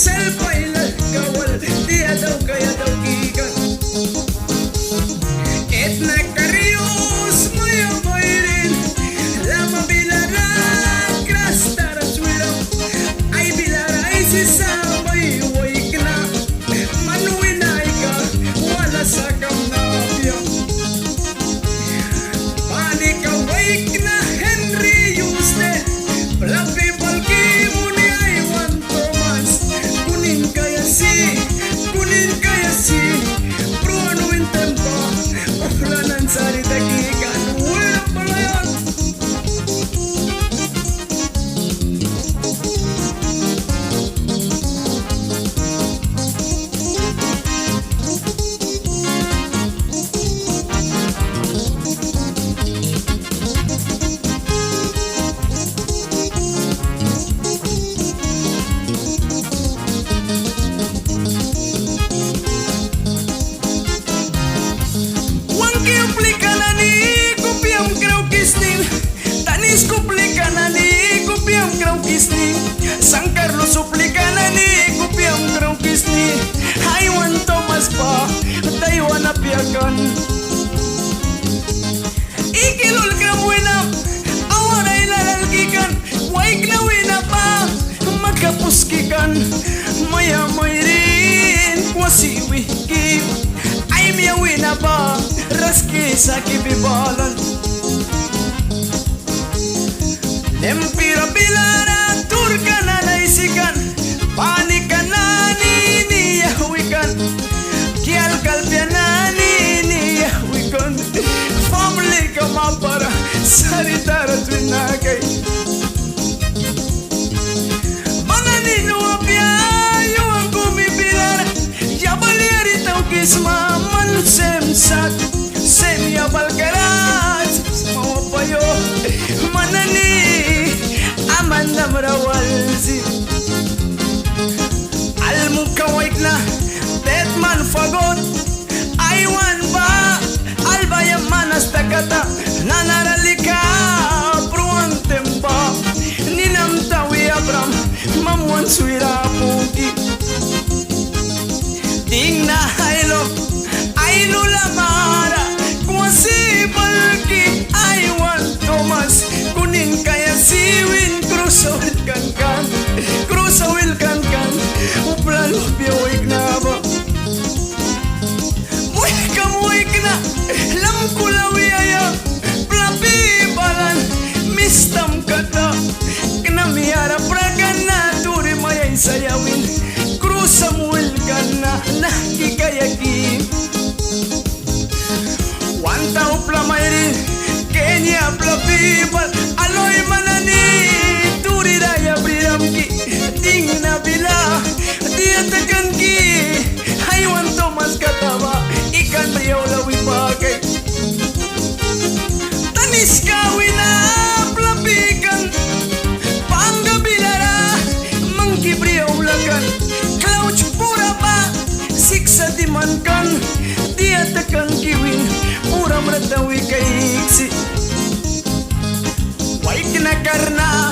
Salpailan kawal dia daw kaya daw gikan et nakarius maya mayrin lama bilara krastara sulam ay bilara ay sisabay way na manuinay ka wala sa kamnapya panik ka wake na Henry Yuste Fluffy Palkimuni ay one Thomas kunin kaya si Bruno Wintempa oflanan sari dagigan wala pala yan San Carlos suplikan ni kupiang grau kisni Haiwan Thomas pa Taiwan apiakan Ikilul krawina awaray lalalgikan Waig na wina pa magkapuskikan Maya mayrin kwasi wiki Ay miya wina pa raski sa kibibalan Lempira bilara turka na naisikan Panikan na niyawikan Kial kalpya na niyawikan Family ka mapara Saritara twinagay Mga ninuapya Yung kumibilara Yabaliari tau kisma Malusemsat Semyabal karat Mawapayo Manani Amanda Marawalzi Almukawaik na Tetman Fagot Aiwan ba Albaya Manas Takata Nanaralika Pruan Tempa Ninam Tawi Abram Mamuan Suira Puki Ding na Hailo Ailo Lamara Kwasi Balki Aiwan Thomas Kunin kaya siwin Krusawil kan Uplan biawik na ba Muik na Lam kulawiyaya Plapi balan Mistam kata Knamiyara pragan na Turi mayay sayawin Krusawil kan na Nakikayaki Wanta upla mayrin Kenya plapi bal Aloy manani Turi raya briramki Ding na bila Dia tekan ki Haiwan Thomas katawa Ikan beliau lawi pakai Tanis kawin na Pelapikan Pangga bilara Mengki beliau lakan Klauch pura pa Siksa dimankan Dia tekan kiwin Pura meratawi kaiksi Waik na karna